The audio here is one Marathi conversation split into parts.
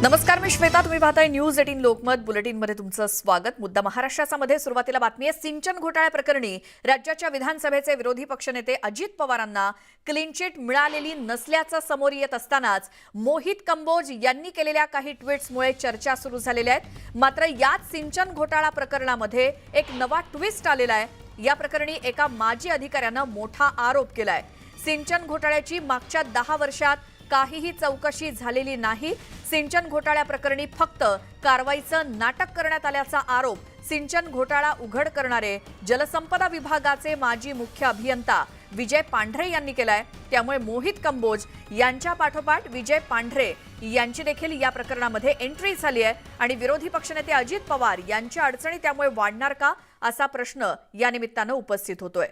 नमस्कार, मी श्वेता. तुम्ही पाहताय न्यूज 18 लोकमत बुलेटिनमध्ये तुमचं स्वागत. मुद्दा महाराष्ट्राचा मध्ये सुरुवातीला बातमी आहे. सिंचन घोटाळ्याप्रकरणी राज्याच्या विधानसभेचे विरोधी पक्षनेते अजित पवारांना क्लीन चिट मिळालेली नसल्याचं समोर येत असतानाच मोहित कंबोज यांनी केलेल्या काही ट्विट्समुळे चर्चा सुरू झालेल्या आहेत. मात्र याच सिंचन घोटाळा प्रकरणामध्ये एक नवा ट्विस्ट आलेला आहे. या प्रकरणी एका माजी अधिकाऱ्यानं मोठा आरोप केलाय. सिंचन घोटाळ्याची मागच्या 10 वर्षात काहीही चौकशी झालेली नाही. सिंचन घोटाळ्याप्रकरणी फक्त कारवाईचं नाटक करण्यात आल्याचा आरोप सिंचन घोटाळा उघड करणारे जलसंपदा विभागाचे माजी मुख्य अभियंता विजय पांढरे यांनी केलाय. त्यामुळे मोहित कंबोज यांच्या पाठोपाठ विजय पांढरे यांची देखील या प्रकरणामध्ये एंट्री झाली आहे. आणि विरोधी पक्षनेते अजित पवार यांच्या अडचणी त्यामुळे वाढणार का, असा प्रश्न या निमित्तानं उपस्थित होतोय.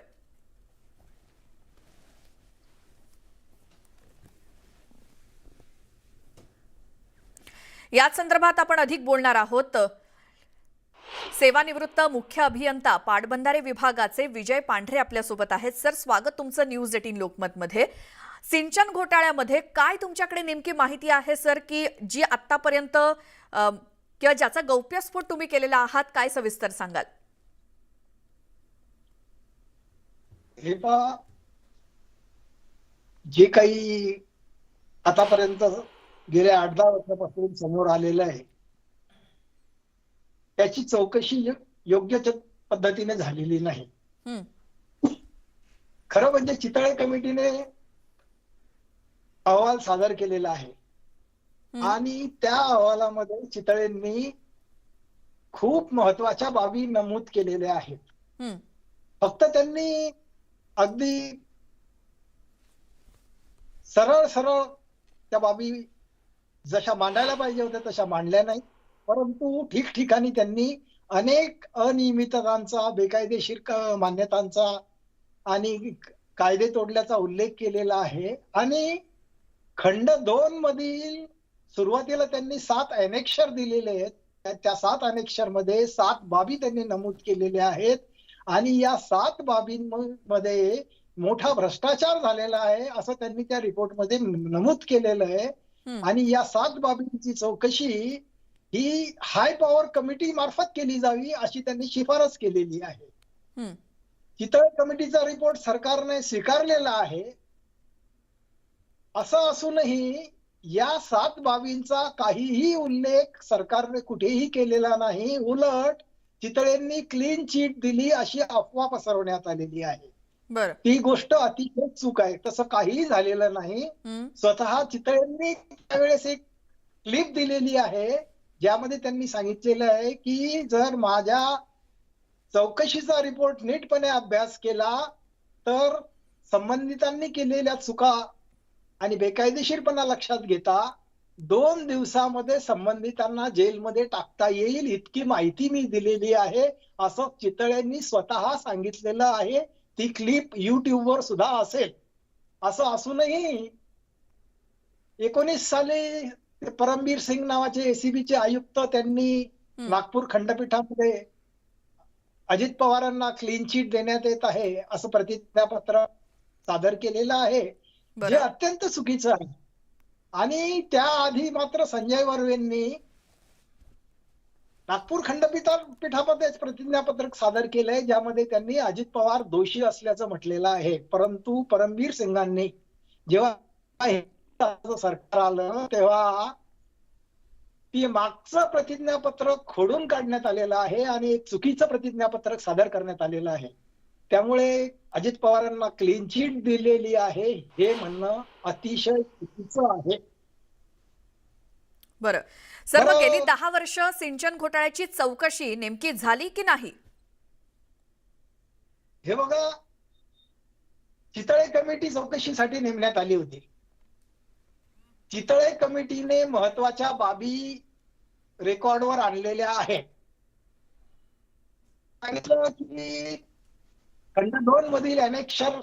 याच संदर्भात आपण अधिक बोलणार आहोत. सेवानिवृत्त मुख्य अभियंता पाटबंधारे विभागाचे विजय पांढरे आपल्यासोबत आहेत. सर, स्वागत तुमचं न्यूज 18 लोकमत मध्ये. सिंचन घोटाळ्यामध्ये काय तुमच्याकडे नेमकी माहिती आहे सर, की जी आतापर्यंत किंवा ज्याचा गौप्यस्फोट तुम्ही केलेला आहात, काय सविस्तर सांगाल? हे पहा, जे काही आतापर्यंत गेल्या 8-10 वर्षापासून समोर आलेलं आहे त्याची चौकशी योग्य पद्धतीने झालेली नाही. खरं म्हणजे चितळे कमिटीने अहवाल सादर केलेला आहे आणि त्या अहवालामध्ये चितळेंनी खूप महत्वाच्या बाबी नमूद केलेल्या आहेत. फक्त त्यांनी अगदी सरळ सरळ त्या बाबी जशा मांडायला पाहिजे होत्या तशा मांडल्या नाही, परंतु ठिकठिकाणी त्यांनी अनेक अनियमिततांचा, बेकायदेशीर मान्यतांचा आणि कायदे तोडल्याचा उल्लेख केलेला आहे. आणि खंड 2 मधील सुरुवातीला त्यांनी 7 ॲनेक्शर दिलेले आहेत. त्या 7 ॲनेक्शर मध्ये 7 बाबी त्यांनी नमूद केलेल्या आहेत आणि या 7 बाबींमध्ये मोठा भ्रष्टाचार झालेला आहे असं त्यांनी त्या रिपोर्टमध्ये नमूद केलेलं आहे. आणि या 7 बाबींची चौकशी ही हाय पॉवर कमिटी मार्फत केली जावी अशी त्यांनी शिफारस केलेली आहे. चितळे कमिटीचा रिपोर्ट सरकारने स्वीकारलेला आहे. असं असूनही या 7 बाबींचा काहीही उल्लेख सरकारने कुठेही केलेला नाही. उलट चितळेंनी क्लीन चिट दिली अशी अफवा पसरवण्यात आलेली आहे. ती गोष्ट अतिशय चूक आहे. तसं काहीही झालेलं नाही. स्वतः चितळेंनी त्यावेळेस एक क्लिप दिलेली आहे ज्यामध्ये त्यांनी सांगितलेलं आहे की जर माझ्या चौकशीचा रिपोर्ट नीटपणे अभ्यास केला तर संबंधितांनी केलेल्या चुका आणि बेकायदेशीरपणा लक्षात घेता 2 दिवसामध्ये संबंधितांना जेलमध्ये टाकता येईल इतकी माहिती मी दिलेली आहे असं चितळेंनी स्वतः सांगितलेलं आहे. ती क्लिप युट्यूबवर सुद्धा असेल. असं असूनही 19 साली परमबीर सिंग नावाचे एसीबीचे आयुक्त त्यांनी नागपूर खंडपीठामध्ये अजित पवारांना क्लीन चिट देण्यात येत आहे असं प्रतिज्ञापत्र सादर केलेलं आहे, जे अत्यंत चुकीचं आहे. आणि त्याआधी मात्र संजय वर्वेंनी नागपूर खंडपीठामध्ये प्रतिज्ञापत्रक सादर केलंय ज्यामध्ये त्यांनी अजित पवार दोषी असल्याचं म्हटलेलं आहे. परंतु परमबीर सिंगांनी जेव्हा सरकार आलं तेव्हा ती मागचं प्रतिज्ञापत्रक खोडून काढण्यात आलेलं आहे आणि एक चुकीचं प्रतिज्ञापत्रक सादर करण्यात आलेलं आहे. त्यामुळे अजित पवारांना क्लीन चिट दिलेली आहे हे म्हणणं अतिशय चुकीचं आहे. बरं सर, मग गेली 10 वर्ष सिंचन घोटाळ्याची चौकशी नेमकी झाली की नाही? हे बघा, चितळे कमिटी चौकशीसाठी नेमण्यात आली होती. चितळे कमिटीने महत्वाच्या बाबी रेकॉर्डवर आणलेल्या आहेत. सांगितलं की खंड 2 मधील ॲनेक्शर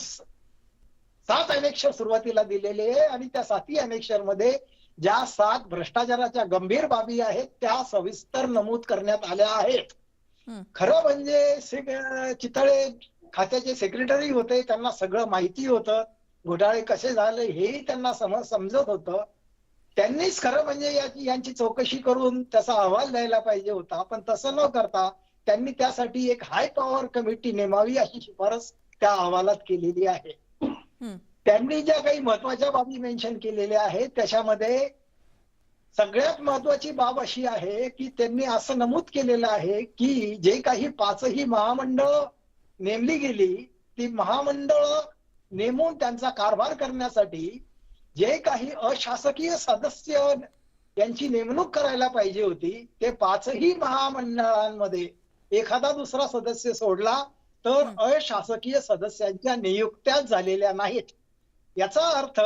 7 ॲनेक्शर सुरुवातीला दिलेले आहे आणि त्या 7 ॲनेक्शर मध्ये ज्या 7 भ्रष्टाचाराच्या गंभीर बाबी आहेत त्या सविस्तर नमूद करण्यात आल्या आहेत. खरं म्हणजे चितळे खात्याचे सेक्रेटरी होते, त्यांना सगळं माहिती होतं, घोटाळे कसे झाले हेही त्यांना समजत होतं. त्यांनी त्यांनीच खरं म्हणजे यांची चौकशी करून त्याचा अहवाल द्यायला पाहिजे होता, पण तसं न करता त्यांनी त्यासाठी एक हाय पॉवर कमिटी नेमावी अशी शिफारस त्या अहवालात केलेली आहे. हं, त्यांनी ज्या काही महत्वाच्या बाबी मेन्शन केलेल्या आहेत त्याच्यामध्ये सगळ्यात महत्वाची बाब अशी आहे की त्यांनी असं नमूद केलेलं आहे की जे काही पाचही महामंडळ नेमली गेली ती महामंडळ नेमून त्यांचा कारभार करण्यासाठी जे काही अशासकीय सदस्य यांची नेमणूक करायला पाहिजे होती ते पाचही महामंडळांमध्ये एखादा दुसरा सदस्य सोडला तर हं. अशासकीय सदस्यांच्या नियुक्त्या झालेल्या नाहीत. याचा अर्थ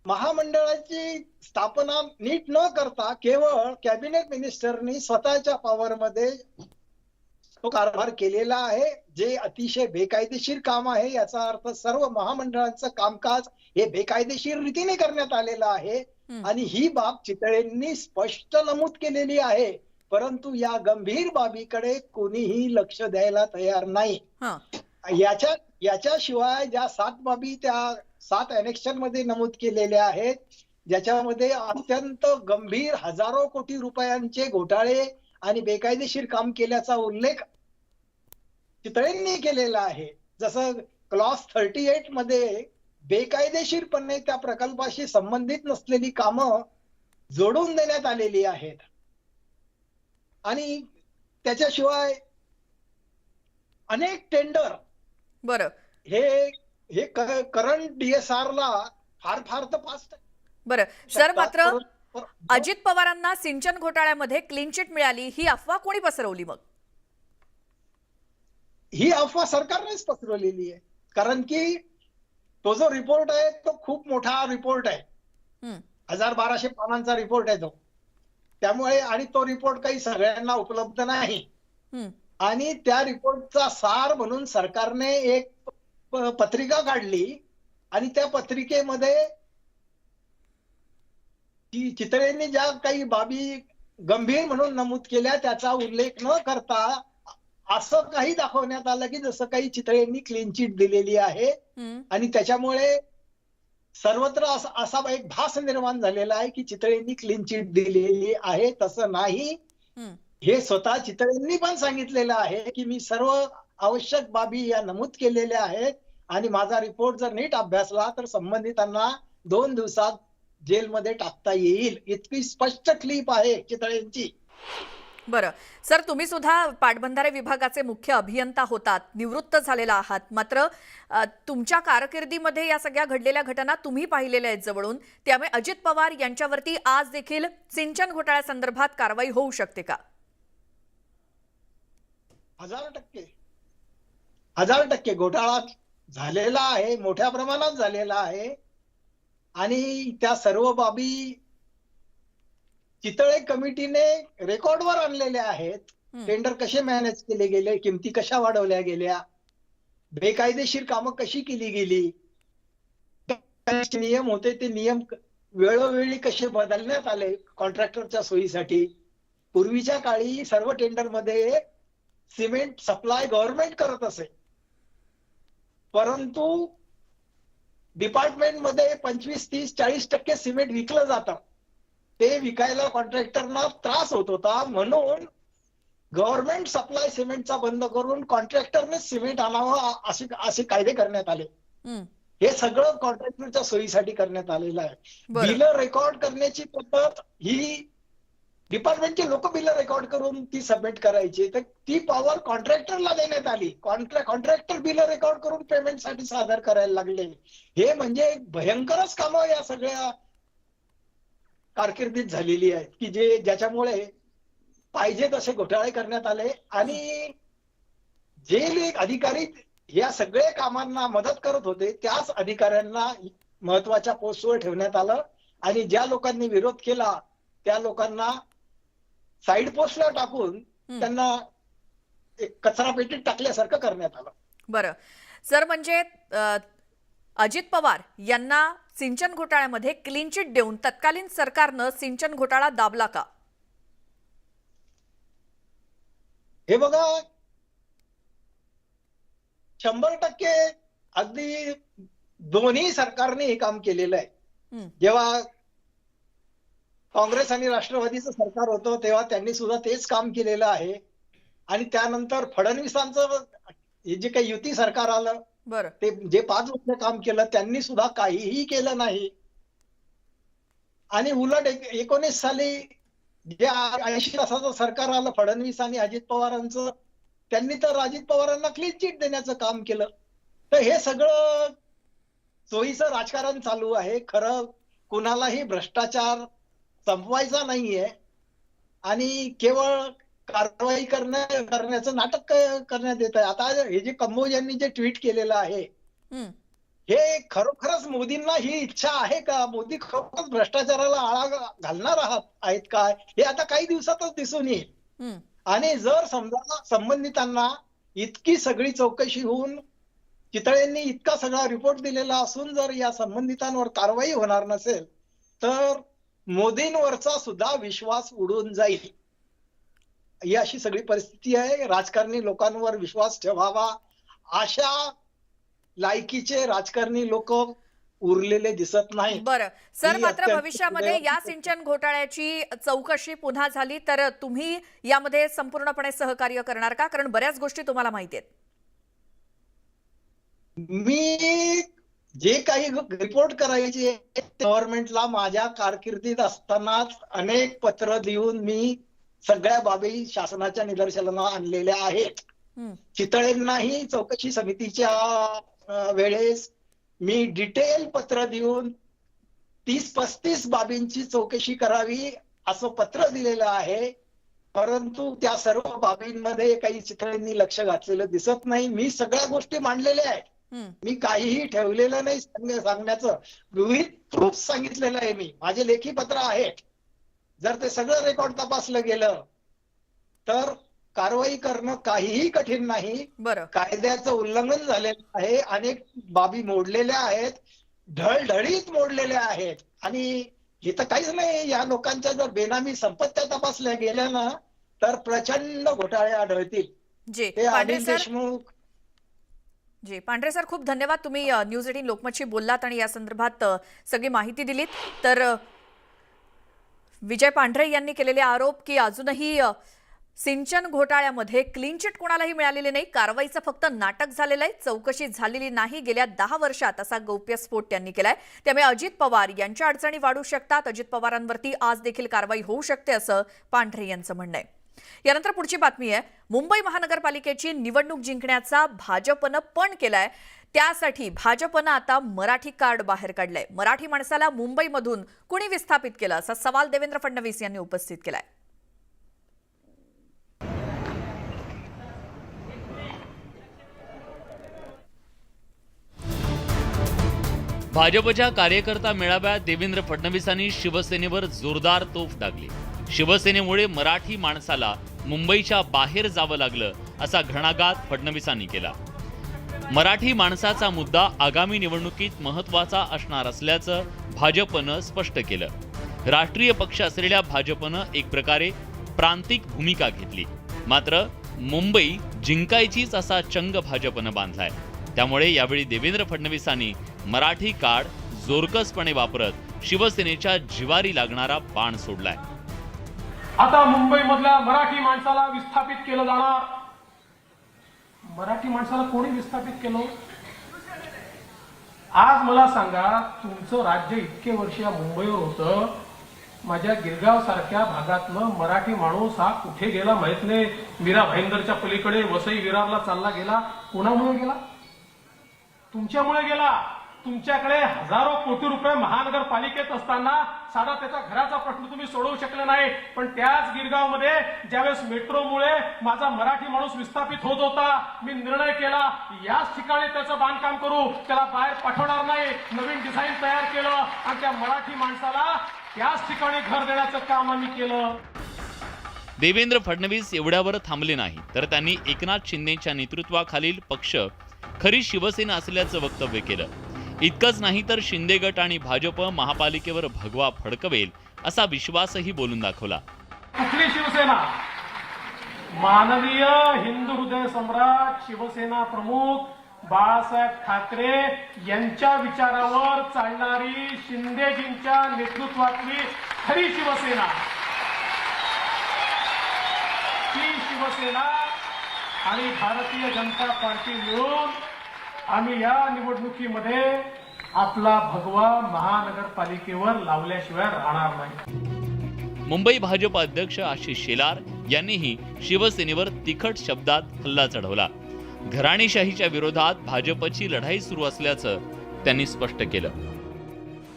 महामंडळाची स्थापना नीट न करता केवळ कॅबिनेट मिनिस्टरनी स्वतःच्या पॉवरमध्ये तो कारभार केलेला आहे, जे अतिशय बेकायदेशीर काम आहे. याचा अर्थ सर्व महामंडळांचं कामकाज हे बेकायदेशीर रीतीने करण्यात आलेलं आहे हं. आणि ही बाब चितळेंनी स्पष्ट नमूद केलेली आहे. परंतु या गंभीर बाबीकडे कोणीही लक्ष द्यायला तयार नाही. हं. याच्याशिवाय ज्या 7 बाबी त्या 7 ॲनेक्शन मध्ये नमूद केलेल्या आहेत, ज्याच्यामध्ये अत्यंत गंभीर हजारो कोटी रुपयांचे घोटाळे आणि बेकायदेशीर काम केल्याचा उल्लेख चितळेंनी केलेला आहे. जसं क्लॉज 38 मध्ये बेकायदेशीरपणे त्या प्रकल्पाशी संबंधित नसलेली कामं जोडून देण्यात आलेली आहेत. आणि त्याच्याशिवाय अनेक टेंडर बरं हे करंट डीएसआर ला फार फार तर 5% बरं सर, मात्र पर- अजित पवारांना सिंचन घोटाळ्यामध्ये क्लीन चिट मिळाली ही अफवा कोणी पसरवली मग? ही अफवा सरकारनेच पसरवलेली आहे. कारण की तो जो रिपोर्ट आहे तो खूप मोठा रिपोर्ट आहे. हं, 1200 पानांचा रिपोर्ट आहे तो. त्यामुळे आणि तो रिपोर्ट काही सगळ्यांना उपलब्ध नाही. हं, आणि त्या रिपोर्टचा सार म्हणून सरकारने एक पत्रिका काढली आणि त्या पत्रिकेमध्ये चितळेंनी ज्या काही बाबी गंभीर म्हणून नमूद केल्या त्याचा उल्लेख न करता असं काही दाखवण्यात आलं की जसं काही चितळेंनी क्लीन चिट दिलेली आहे हं. आणि त्याच्यामुळे सर्वत्र असा एक भास निर्माण झालेला आहे की चितळेंनी क्लीन चिट दिलेली आहे. तसं नाही. हं. हे स्वतः चितळेंनी पण सांगितलेलं आहे की मी सर्व आवश्यक बाबी या नमूद केलेल्या आहेत आणि माझा रिपोर्ट जर नीट अभ्यासला तर संबंधितांना 2 दिवसात जेलमध्ये टाकता येईल. इतकी स्पष्ट क्लिप आहे चितळेंची. बरं सर, तुम्ही सुद्धा पाटबंधारे विभागाचे मुख्य अभियंता होतात, निवृत्त झालेला आहात. मात्र तुमच्या कारकिर्दीमध्ये या सगळ्या घडलेल्या घटना तुम्ही पाहिलेल्या आहेत जवळून. त्यामुळे अजित पवार यांच्यावरती आज देखील सिंचन घोटाळ्यासंदर्भात कारवाई होऊ शकते का? 1000% घोटाळा झालेला आहे, मोठ्या प्रमाणात झालेला आहे आणि त्या सर्व बाबी चितळे कमिटीने रेकॉर्डवर आणलेल्या आहेत. हं, टेंडर कसे मॅनेज केले गेले, किमती कशा वाढवल्या गेल्या, बेकायदेशीर कामं कशी केली गेली, नियम होते ते नियम वेळोवेळी कसे बदलण्यात आले कॉन्ट्रॅक्टरच्या सोयीसाठी. पूर्वीच्या काळी सर्व टेंडरमध्ये सिमेंट सप्लाय गव्हर्नमेंट करत असे, परंतु डिपार्टमेंटमध्ये 25, 30, 40% सिमेंट विकलं जातं. ते विकायला कॉन्ट्रॅक्टरना त्रास होत होता म्हणून गव्हर्नमेंट सप्लाय सिमेंटचा बंद करून कॉन्ट्रॅक्टरने सिमेंट आणावं असे कायदे करण्यात आले. हं. हे सगळं कॉन्ट्रॅक्टरच्या सोयीसाठी करण्यात आलेलं आहे. बरं. बिलं रेकॉर्ड करण्याची पद्धत ही डिपार्टमेंटचे लोक बिलं रेकॉर्ड करून ती सबमिट करायची, तर ती पॉवर कॉन्ट्रॅक्टरला देण्यात आली. कॉन्ट्रॅक्टर बिलं रेकॉर्ड करून पेमेंटसाठी सादर करायला लागले. हे म्हणजे एक भयंकरच कामं या सगळ्या कारकिर्दीत झालेली आहेत की ज्याच्यामुळे पाहिजे तसे घोटाळे करण्यात आले आणि जे अधिकारी या सगळ्या कामांना मदत करत होते त्याच अधिकाऱ्यांना महत्वाच्या पोस्टवर ठेवण्यात आलं आणि ज्या लोकांनी विरोध केला त्या लोकांना साईड पोस्टला टाकून त्यांना एक कचरा पेटीत टाकल्यासारखं करण्यात आलं. बरं सर, म्हणजे अजित पवार यांना सिंचन घोटाळ्यामध्ये क्लीन चिट देऊन तत्कालीन सरकारनं सिंचन घोटाळा दाबला का? हे बघा, 100% अगदी दोन्ही सरकारने हे काम केलेलं आहे. हं, जेव्हा काँग्रेस आणि राष्ट्रवादीचं सरकार होतं तेव्हा त्यांनी सुद्धा तेच काम केलेलं आहे. आणि त्यानंतर फडणवीसांचं हे जे काही युती सरकार आलं बरं. ते जे 5 वर्ष काम केलं त्यांनी सुद्धा काहीही केलं नाही. आणि उलट 19 साली जे 80 तासाचं सरकार आलं फडणवीस आणि अजित पवारांचं, त्यांनी तर अजित पवारांना क्लीन चिट देण्याचं काम केलं. तर हे सगळं सोयीचं राजकारण चालू आहे. खरं कुणालाही भ्रष्टाचार संपवायचा नाहीये आणि केवळ कारवाई करण्याचं नाटक करण्यात येत आहे. आता हे जे कंबोज यांनी जे ट्विट केलेलं आहे, हं. हे खरोखरच मोदींना ही इच्छा आहे का? मोदी खरोखरच भ्रष्टाचाराला आळा घालणार आहेत काय? हे आता काही दिवसातच दिसून येईल. हं. आणि जर समजा संबंधितांना इतकी सगळी चौकशी होऊन चितळेंनी इतका सगळा रिपोर्ट दिलेला असून जर या संबंधितांवर कारवाई होणार नसेल तर मोदींवरचा सुद्धा विश्वास उडून जाईल. ही अशी सगळी परिस्थिती आहे. राजकारणी लोकांवर विश्वास ठेवावा अशा लायकीचे राजकारणी लोक उरलेले दिसत नाही. बरं सर, ही मात्र अत्यंत भविष्यामध्ये या सिंचन घोटाळ्याची चौकशी पुन्हा झाली तर तुम्ही यामध्ये संपूर्णपणे सहकार्य करणार का? कारण बऱ्याच गोष्टी तुम्हाला माहिती आहेत. मी जे काही रिपोर्ट करायचे गव्हर्नमेंटला माझ्या कारकिर्दीत असतानाच अनेक पत्र देऊन मी सगळ्या बाबी शासनाच्या निदर्शनाला आणलेल्या आहेत. हं. चितळेंनाही चौकशी समितीच्या वेळेस मी डिटेल पत्र देऊन 30-35 बाबींची चौकशी करावी असं पत्र दिलेलं आहे. परंतु त्या सर्व बाबींमध्ये काही चितळेंनी लक्ष घातलेलं दिसत नाही. मी सगळ्या गोष्टी मांडलेल्या आहेत. हं. मी काहीही ठेवलेलं नाही सांगण्याचं. विविध प्रूफ सांगितलेलं आहे मी. माझे लेखी पत्र आहेत. जर ते सगळं रेकॉर्ड तपासलं गेलं तर कारवाई करणं काहीही कठीण नाही. बरं. कायद्याचं उल्लंघन झालेलं आहे. अनेक बाबी मोडलेल्या आहेत, ढळढळीत मोडलेल्या आहेत. आणि हे तर काहीच नाही. या लोकांच्या जर बेनामी संपत्त्या तपासल्या गेल्या ना तर प्रचंड घोटाळे आढळतील. जी हे पांढरे अनिल सर, देशमुख जी पांढरे सर, खूप धन्यवाद. तुम्ही न्यूज 18 लोकमतशी बोललात आणि या संदर्भात सगळी माहिती दिलीत. तर विजय पांढरे यांनी केलेले आरोप की अजूनही सिंचन घोटाळ्यामध्ये क्लीन चिट कोणालाही मिळालेली नाही, कारवाईचं फक्त नाटक झालेलं आहे, चौकशी झालेली नाही गेल्या 10 वर्षात, असा गौप्यस्फोट त्यांनी केलाय. त्यामुळे अजित पवार यांच्या अडचणी वाढू शकतात, अजित पवारांवरती आज देखील कारवाई होऊ शकते असं पांढरे यांचं म्हणणं आहे. यानंतर पुढची बातमी आहे, मुंबई महानगरपालिकेची निवडणूक जिंकण्याचा भाजपनं पण केलाय. त्यासाठी भाजपनं आता मराठी कार्ड बाहेर काढलंय. मराठी माणसाला मुंबईमधून कुणी विस्थापित केलं असा सवाल देवेंद्र फडणवीस यांनी उपस्थित केलाय. भाजपच्या कार्यकर्ता मेळाव्यात देवेंद्र फडणवीसांनी शिवसेनेवर जोरदार तोफ डागली. शिवसेनेमुळे मराठी माणसाला मुंबईच्या बाहेर जावं लागलं असा घणाघात फडणवीसांनी केला. मराठी माणसाचा मुद्दा आगामी निवडणुकीत महत्त्वाचा असणार असल्याचं भाजपनं स्पष्ट केलं. राष्ट्रीय पक्ष असलेल्या भाजपनं एक प्रकारे प्रांतिक भूमिका घेतली. मात्र मुंबई जिंकायचीच असा चंग भाजपनं बांधलाय. त्यामुळे यावेळी देवेंद्र फडणवीसांनी मराठी कार्ड जोरकसपणे वापरत शिवसेनेच्या जिवारी लागणारा बाण सोडलाय. आता मुंबईमधल्या मराठी माणसाला विस्थापित केलं जाणार. मराठी माणसाला कोणी विस्थापित केलं? आज मला सांगा, तुमचं राज्य इतके वर्ष या मुंबईवर होतं, माझ्या गिरगाव सारख्या भागातनं मराठी माणूस हा कुठे गेला माहित नाही. मीरा भाईंदरच्या पलीकडे वसई विरारला चालला गेला. कोणामुळे गेला? तुमच्यामुळे गेला. तुमच्याकडे हजारो कोटी रुपये महानगरपालिकेत असताना साधा त्याच्या घराचा प्रश्न तुम्ही सोडवू शकले नाही. पण त्याच गिरगावमध्ये ज्यावेळेस मेट्रोमुळे माझा मराठी माणूस विस्थापित होत होता, मी निर्णय केला याच ठिकाणी त्याचं बांधकाम करू, त्याला बाहेर पाठवणार नाही. नवीन डिझाईन तयार केलं आणि त्या मराठी माणसाला त्याच ठिकाणी घर देण्याचं काम आम्ही केलं. देवेंद्र फडणवीस एवढ्यावर थांबले नाही, तर त्यांनी एकनाथ शिंदेच्या नेतृत्वाखालील पक्ष खरी शिवसेना असल्याचं वक्तव्य केलं. इतकंच नाही तर शिंदे गट आणि भाजप महापालिकेवर भगवा फडकवेल असा विश्वासही बोलून दाखवला. कुठली शिवसेना? मानवीय हिंदू हृदय सम्राट शिवसेना प्रमुख बाळासाहेब ठाकरे यांच्या विचारावर चालणारी शिंदेजींच्या नेतृत्वातली खरी शिवसेना, ती शिवसेना आणि भारतीय जनता पार्टी मिळून आम्ही या निवडणुकीमध्ये आपला भगवा महानगरपालिकेवर लावल्याशिवाय राहणार नाही. मुंबई भाजप अध्यक्ष आशिष शेलार यांनीही शिवसेनेवर तिखट शब्दात हल्ला चढवला. घराणेशाहीच्या विरोधात भाजपची लढाई सुरू असल्याचं त्यांनी स्पष्ट केलं.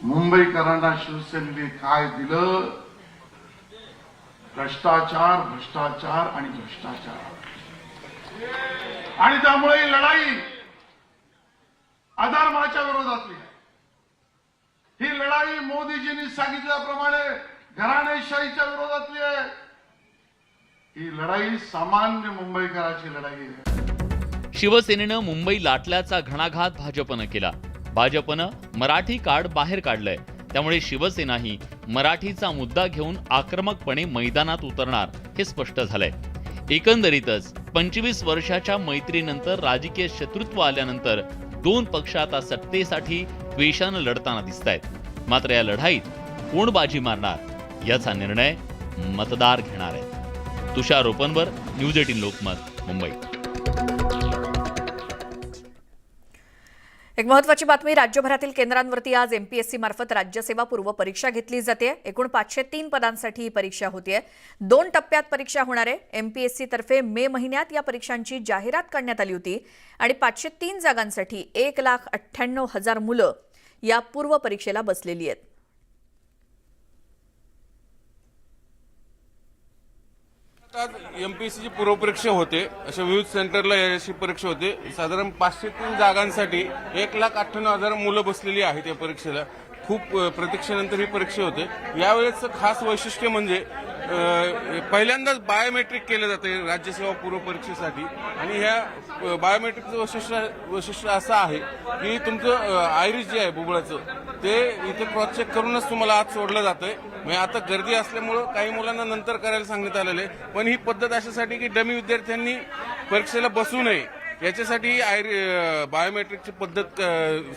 मुंबईकरांना शिवसेनेने काय दिलं? भ्रष्टाचार, भ्रष्टाचार आणि भ्रष्टाचार. आणि त्यामुळे ही लढाई अधर्माच्या विरोधातली आहे. ही लढाई मोदीजींनी सांगितल्याप्रमाणे घराणेशाहीच्या विरोधातली आहे. ही लढाई सामान्य मुंबईकराची लढाई आहे. शिवसेनेनं मुंबई लाटल्याचा घणाघात भाजपनं केला. भाजपनं मराठी कार्ड बाहेर काढलंय. त्यामुळे शिवसेनाही मराठीचा मुद्दा घेऊन आक्रमकपणे मैदानात उतरणार हे स्पष्ट झालंय. एकंदरीतच 25 वर्षाच्या मैत्रीनंतर राजकीय शत्रुत्व आल्यानंतर दोन पक्ष आता सत्तेसाठी द्वेषानं लढताना दिसतायत. मात्र या लढाईत कोण बाजी मारणार याचा निर्णय मतदार घेणार आहेत. तुषार रोपनवर, न्यूज 18 लोकमत, मुंबई. एक महत्त्वाची बातमी. राज्यभरातील केंद्रांवरती आज एमपीएससी मार्फत राज्यसेवा पूर्व परीक्षा घेतली जाते. एकूण 503 पदांसाठी ही परीक्षा होतीये. 2 टप्प्यात परीक्षा होणार आहे. एमपीएससी तर्फे मे महिन्यात या परीक्षांची जाहिरात करण्यात आली होती आणि 503 जागांसाठी 1,98,000 मुलं या पूर्व परीक्षेला बसलेली आहेत. एमपीएससीची पूर्वपरीक्षा होते. अशा विविध सेंटरला याची परीक्षा होते. साधारण 503 जागांसाठी 1,98,000 मुलं बसलेली आहेत या परीक्षेला. खूप प्रतीक्षेनंतर ही परीक्षा होते. यावेळेचं खास वैशिष्ट्य म्हणजे पहिल्यांदाच बायोमेट्रिक केलं जातं राज्यसेवा पूर्व परीक्षेसाठी. आणि ह्या बायोमेट्रिकचं वैशिष्ट्य असं आहे की तुमचं आयरिस जे आहे बुबुळाचं ते इथे क्रॉस चेक करूनच तुम्हाला आत सोडलं जातंय. म्हणजे आता गर्दी असल्यामुळं काही मुलांना नंतर करायला सांगण्यात आलेलं आहे. पण ही पद्धत अशासाठी की डमी विद्यार्थ्यांनी परीक्षेला बसू नये याच्यासाठी बायोमेट्रिकची पद्धत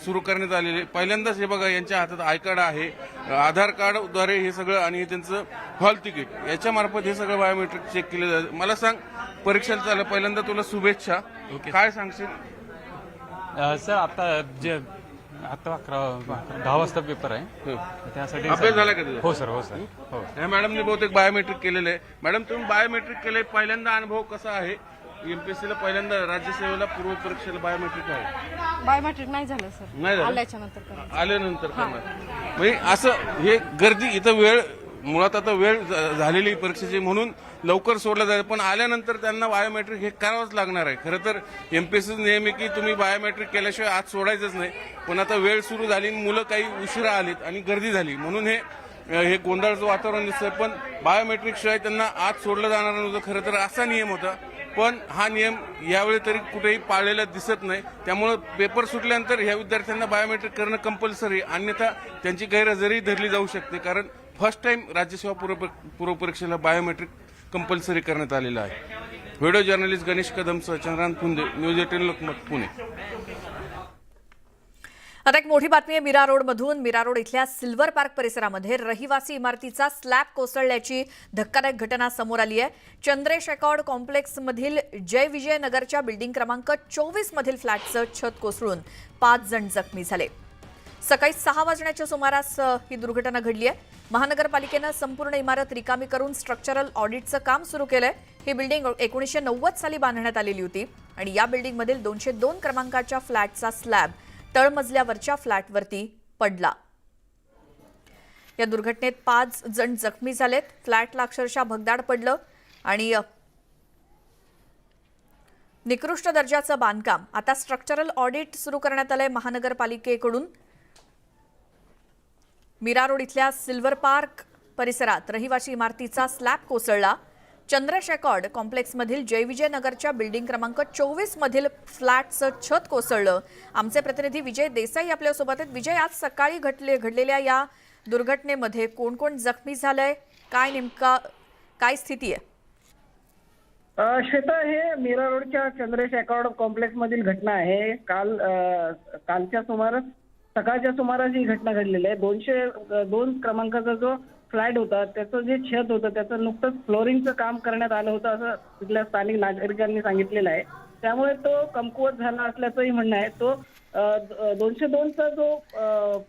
सुरू करण्यात आलेली आहे. पहिल्यांदाच हे बघा यांच्या हातात आय कार्ड आहे, आधार कार्डद्वारे हे सगळं आणि त्यांचं हॉल तिकीट याच्या मार्फत हे सगळं बायोमेट्रिक चेक केलं जातं. मला सांग, परीक्षेला झालं पहिल्यांदा तुला शुभेच्छा. काय सांगशील? सर आता 10 वाजता पेपर आहे, त्यासाठी अभ्यास झाला का तुझा? हो सर. हो सर. हो. ह्या मॅडमने बहुतेक बायोमेट्रिक केलेलं आहे. मॅडम, तुम्ही बायोमेट्रिक केलंय, पहिल्यांदा अनुभव कसा आहे? एमपीएससीला पहिल्यांदा राज्यसेवेला पूर्व परीक्षेला बायोमेट्रिक आहे. बायोमेट्रिक नाही झालं सर. नाही झालं? आल्याच्या नंतर करायचं. आल्यानंतर करणार. म्हणजे असं हे गर्दी इथं वेळ मुळात आता वेळ झालेली परीक्षेची म्हणून लवकर सोडलं जातं. पण आल्यानंतर त्यांना बायोमेट्रिक हे करावंच लागणार आहे. खरं तर एमपीएससी नेहमी की तुम्ही बायोमेट्रिक केल्याशिवाय आत सोडायचंच नाही. पण आता वेळ सुरू झाली, मुलं काही उशिरा आलीत आणि गर्दी झाली म्हणून हे गोंधळाचं वातावरण दिसतंय. पण बायोमेट्रिक शिवाय त्यांना आत सोडलं जाणार नव्हतं. खरं तर असा नियम होता. पण हा नियम यावेळी तरी कुठेही पाळलेला दिसत नाही. त्यामुळं पेपर सुटल्यानंतर ह्या विद्यार्थ्यांना बायोमेट्रिक करणं कंपल्सरी, अन्यथा त्यांची गैरहजेरी धरली जाऊ शकते. कारण फर्स्ट टाइम राज्यसेवा पूर्व परीक्षेला बायोमेट्रिक कंपल्सरी करण्यात आलेलं आहे. व्हिडिओ जर्नलिस्ट गणेश कदमसह चंद्रांत फुंदे, न्यूज 18 लोकमत, पुणे. आता एक मोठी बातमी आहे मीरा रोडमधून. मीरा रोड इथल्या सिल्वर पार्क परिसरामध्ये रहिवासी इमारतीचा स्लॅब कोसळल्याची धक्कादायक घटना समोर आली आहे. चंद्रेश अकॉर्ड कॉम्प्लेक्समधील जय विजय नगरच्या बिल्डिंग क्रमांक 24 मधील फ्लॅटचं छत कोसळून 5 जण जखमी झाले. सकाळी 6 वाजण्याच्या सुमारास ही दुर्घटना घडली आहे. महानगरपालिकेनं संपूर्ण इमारत रिकामी करून स्ट्रक्चरल ऑडिटचं काम सुरू केलंय. ही बिल्डिंग 1990 साली बांधण्यात आलेली होती आणि या बिल्डिंगमधील 202 क्रमांकाच्या फ्लॅटचा स्लॅब तळमजल्यावरच्या फ्लॅटवरती पडला. या दुर्घटनेत 5 जण जखमी झालेत. फ्लॅटला अक्षरशः भगदाड पडलं आणि निकृष्ट दर्जाचं बांधकाम. आता स्ट्रक्चरल ऑडिट सुरू करण्यात आलंय महानगरपालिकेकडून. मीरा रोड इथल्या सिल्वर पार्क परिसरात रहिवासी इमारतीचा स्लॅब कोसळला. चंद्रेश अकॉर्ड कॉम्प्लेक्समधील जयविजय नगरच्या बिल्डिंग क्रमांक 24 मधील फ्लॅटचं छत कोसळलं. आमचे प्रतिनिधी विजय देसाई आपल्यासोबत आहेत. विजय, आज सकाळी घडलेल्या या दुर्घटनेमध्ये कोण कोण जखमी झालंय, काय स्थिती आहे? श्वेता, हे मीरा रोडच्या चंद्रेश अकॉर्ड कॉम्प्लेक्स मधील घटना आहे. सकाळच्या सुमारास ही घटना घडलेली आहे. 202 क्रमांकाचा जो फ्लॅट होता त्याचं जे छत होतं त्याचं नुकतंच फ्लोरिंगचं काम करण्यात आलं होतं असं तिथल्या स्थानिक नागरिकांनी सांगितलेलं आहे. त्यामुळे तो कमकुवत झाला असल्याचंही म्हणणं आहे. तो 202चा जो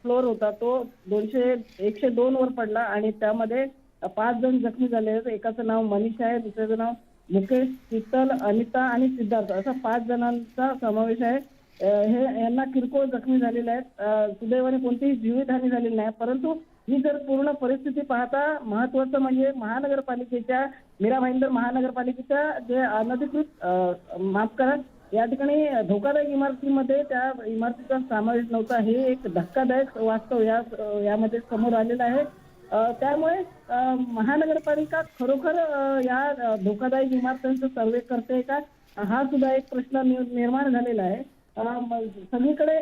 फ्लोर होता तो 102 वर पडला आणि त्यामध्ये 5 जण जखमी झाले आहेत. एकाचं नाव मनीष आहे, दुसऱ्याचं नाव मुकेश, शीतल, अनिता आणि सिद्धार्थ असा 5 जणांचा समावेश आहे. यांना किरकोळ जखमी झालेले आहेत. सुदैवाने कोणतीही जीवितहानी झालेली नाही. परंतु ही जर पूर्ण परिस्थिती पाहता महत्वाचं म्हणजे महानगरपालिकेच्या मीरा भाईंदर महानगरपालिकेच्या जे अनधिकृत माफ करा या ठिकाणी धोकादायक इमारतीमध्ये त्या इमारतीचा समावेश नव्हता. हे एक धक्कादायक वास्तव यामध्ये समोर आलेलं आहे. त्यामुळे महानगरपालिका खरोखर या धोकादायक इमारतींचा सर्वे करते का हा सुद्धा एक प्रश्न निर्माण झालेला आहे. सगळीकडे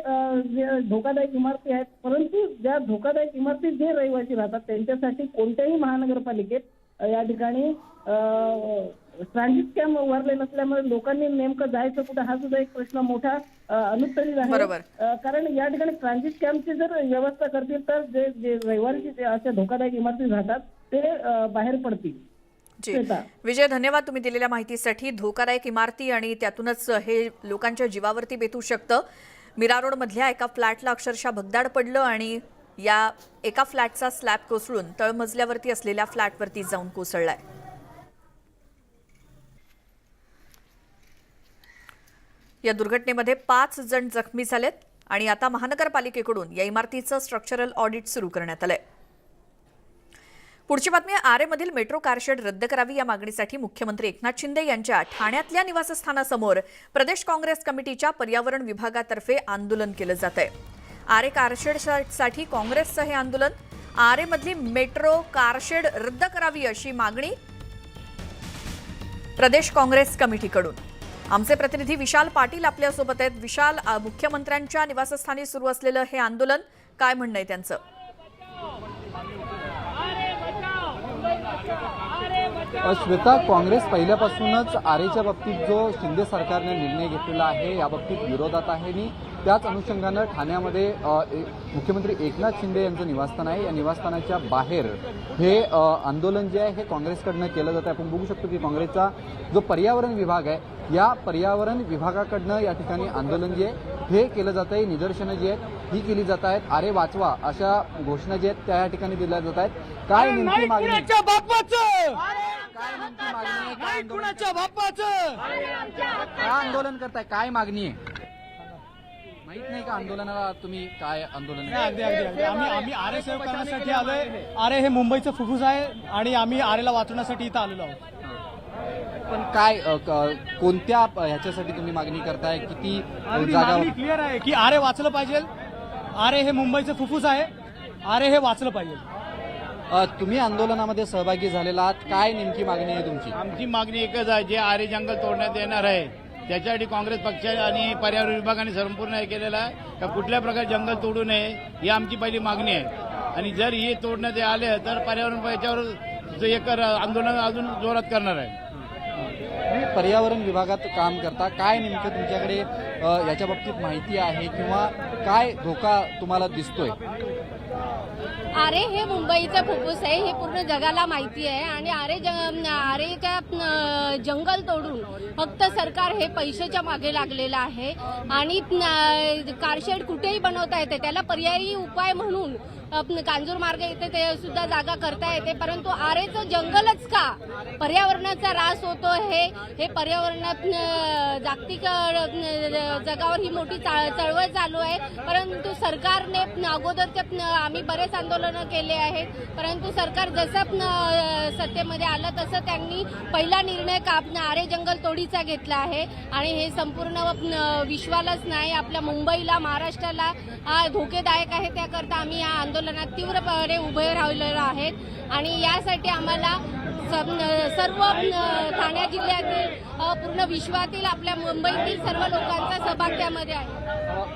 जे धोकादायक इमारती आहेत परंतु ज्या धोकादायक इमारतीत जे रहिवासी राहतात त्यांच्यासाठी कोणत्याही महानगरपालिकेत या ठिकाणी ट्रान्झिट कॅम्प उभारले नसल्यामुळे लोकांनी नेमकं जायचं कुठं हा सुद्धा एक प्रश्न मोठा अनुत्तरित आहे. कारण या ठिकाणी ट्रान्झिट कॅम्पची जर व्यवस्था करतील तर जे रहिवासी अशा धोकादायक इमारती राहतात ते बाहेर पडतील. विजय, धन्यवाद तुम्ही दिलेल्या माहितीसाठी. धोकादायक इमारती आणि त्यातूनच हे लोकांच्या जीवावरती बेतू शकतं. मीरा रोड मधल्या एका फ्लॅटला अक्षरशः भगदाड पडलं आणि या एका फ्लॅटचा स्लॅब कोसळून तळमजल्यावरती असलेल्या फ्लॅटवरती जाऊन कोसळलाय. या दुर्घटनेमध्ये 5 जण जखमी झालेत आणि आता महानगरपालिकेकडून या इमारतीचं स्ट्रक्चरल ऑडिट सुरू करण्यात आलंय. पुढची बातमी, आरेमधील मेट्रो कारशेड रद्द करावी या मागणीसाठी मुख्यमंत्री एकनाथ शिंदे यांच्या ठाण्यातल्या निवासस्थानासमोर प्रदेश काँग्रेस कमिटीच्या पर्यावरण विभागातर्फे आंदोलन केलं जात आहे. आरे कारशेडसाठी काँग्रेसचं हे आंदोलन. आरेमधली मेट्रो कारशेड रद्द करावी अशी मागणी प्रदेश काँग्रेस कमिटीकडून. आमचे प्रतिनिधी विशाल पाटील आपल्यासोबत आहेत. विशाल, मुख्यमंत्र्यांच्या निवासस्थानी सुरू असलेलं हे आंदोलन, काय म्हणणं आहे त्यांचं? श्वेता, काँग्रेस पहिल्यापासूनच आरेच्या बाबतीत जो शिंदे सरकारने निर्णय घेतलेला आहे या बाबतीत विरोधात आहे आणि त्याच अनुषंगानं ठाण्यामध्ये मुख्यमंत्री एकनाथ शिंदे यांचं निवासस्थान आहे. या निवासस्थानाच्या बाहेर हे आंदोलन जे आहे हे काँग्रेसकडनं केलं जातं. आपण बघू शकतो की काँग्रेसचा जो पर्यावरण विभाग आहे या पर्यावरण विभागाकडनं या ठिकाणी आंदोलन जे आहे हे केलं जात आहे. निदर्शनं जी आहेत ही केली जात आहेत. आरे वाचवा अशा घोषणा ज्या आहेत त्या या ठिकाणी दिल्या जात आहेत. काय नेमकी मागणी आहे? काय आंदोलन करताय? काय मागणी आहे? माहित नाही का आंदोलनाला तुम्ही काय आंदोलन? आम्ही आरे सेव्ह करण्यासाठी आलोय. आरे हे मुंबईचं फुफ्फुस आहे आणि आम्ही आरेला वाचवण्यासाठी इथं आलेलो आहोत. पण काय कोणत्या ह्याच्यासाठी तुम्ही मागणी करताय? किती जागा? क्लिअर आहे की आरे वाचलं पाहिजे. आरे हे मुंबईचं फुफ्फुस आहे. आरे हे वाचलं पाहिजे. तुम्ही आंदोलनामध्ये सहभागी झालेला आहात. काय नेमकी मागणी आहे तुमची? आमची मागणी एकच आहे, जे आरे जंगल तोडण्यात येणार आहे त्याच्यासाठी काँग्रेस पक्ष आणि पर्यावरण विभागाने संपूर्ण हे केलेलं आहे का कुठल्या प्रकारे जंगल तोडू नये ही आमची पहिली मागणी आहे. आणि जर हे तोडण्यात आले तर पर्यावरण याच्यावर एक आंदोलन अजून जोरात करणार आहे. पर्यावरण विभागात काम करता, काय नेमकं तुमच्याकडे याच्या बाबतीत माहिती आहे किंवा काय धोका तुम्हाला दिसतोय? आरे हे मुंबईचं फुफ्फुस आहे हे पूर्ण जगाला माहिती आहे आणि आरेच्या जंगल तोडून फक्त सरकार हे पैशाच्या मागे लागलेलं आहे आणि कारशेड कुठेही बनवता येते त्याला पर्यायी उपाय म्हणून कांजूर मार्ग येते ते सुद्धा जागा करता येते. परंतु आरेचं जंगलच का पर्यावरणाचा ऱ्हास होतो हे पर्यावरणात जागतिक जगावर ही मोठी चळवळ चालू आहे. परंतु सरकारने अगोदरच्या आम्ही बरेच आंदोलनं केले आहेत परंतु सरकार जसं सत्तेमध्ये आलं तसं त्यांनी पहिला निर्णय आरे जंगल तोडीचा घेतला आहे आणि हे संपूर्ण विश्वालाच नाही आपल्या मुंबईला महाराष्ट्राला धोकेदायक आहे. त्याकरता आम्ही या आंदोलनात तीव्रपणे उभे राहिलेलो आहेत आणि यासाठी आम्हाला सर्व ठाणे जिल्ह्यातील पूर्ण विश्वातील आपल्या मुंबईतील सर्व लोकांचा सहभाग त्यामध्ये आहे.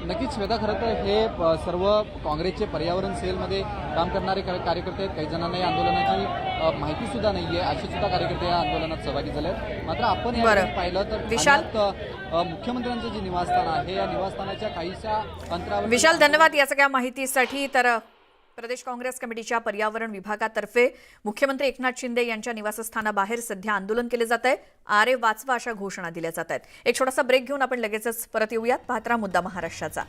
नक्कीच श्वेता, खरं तर हे सर्व काँग्रेसचे पर्यावरण सेलमध्ये काम करणारे कार्यकर्ते आहेत. काही जणांना या आंदोलनाची माहिती सुद्धा नाहीये असे सुद्धा कार्यकर्ते या आंदोलनात सहभागी झाले आहेत. मात्र आपण पाहिलं तर ठाण्यात मुख्यमंत्र्यांचं जे निवासस्थान आहे या निवासस्थानाच्या काहीशा अंतरावर. विशाल, धन्यवाद या सगळ्या माहितीसाठी. तर प्रदेश काँग्रेस कमिटीच्या पर्यावरण विभागातर्फे मुख्यमंत्री एकनाथ शिंदे यांच्या निवासस्थानाबाहेर सध्या आंदोलन केले जात आहे. आरे वाचवा अशा घोषणा दिल्या जात आहेत. एक छोटासा ब्रेक घेऊन आपण लगेचच परत येऊयात. पाहत राहा मुद्दा महाराष्ट्राचा.